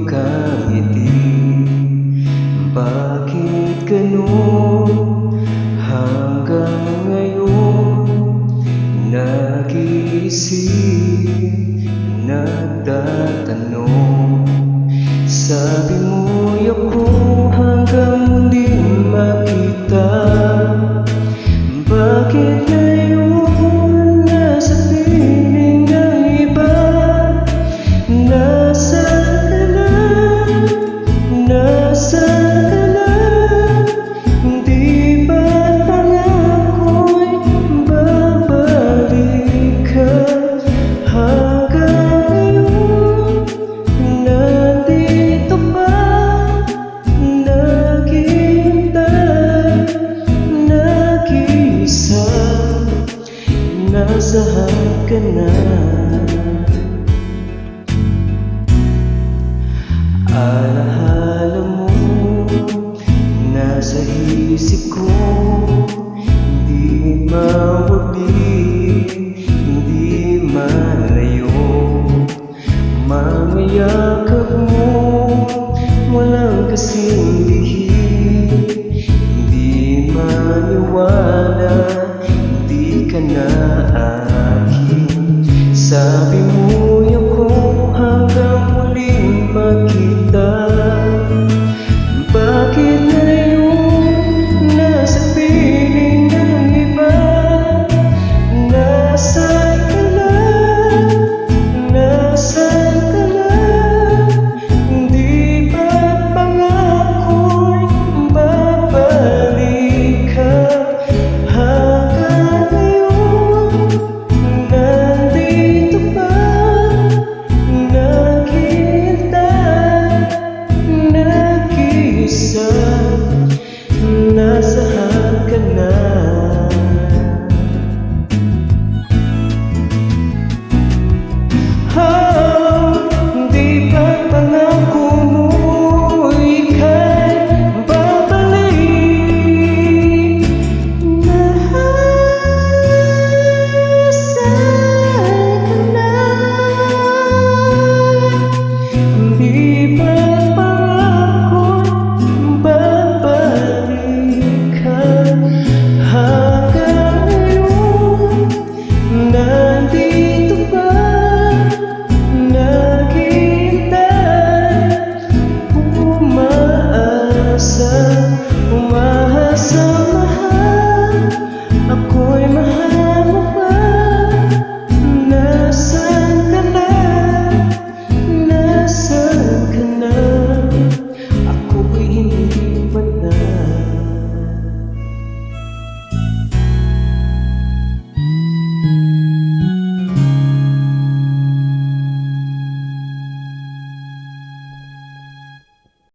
pagkangiti. Bakit ganun hanggang ngayon? Nag-iisip, nagtatanong. Sabi mo'y ako hanggang muling makita. Bakit ngayon nasa piling ng iba? Nasaan ka na? Nasaan ka na? Hindi ba't pangako'y babalik ka? Hanggang ngayon nandito pa, naghihintay, nag-iisa. Nasaan ka na? Alaala mo, nasa isip ko, hindi mawagli, hindi malayo. Mga yakap mo, walang kasing lihim. Hindi maniwala, hindi ka na akin. Sabi mo'y ako hanggang muling makita. Bakit ngayon nasa piling ng iba? Nasaan ka na? Nasaan ka na? Hindi ba't pangako'y babalik ka? Hanggang ngayon nandito pa, naghihintay, nag-iisa. Nasaan ka na? Di ba't pangako mo ika'y babalik? Nasaan ka na? Di ba't pangako'y babalik ka? Hanggang ngayon nandito pa, naghihintay, umaasa, umahasa, mahal. Ako'y mahal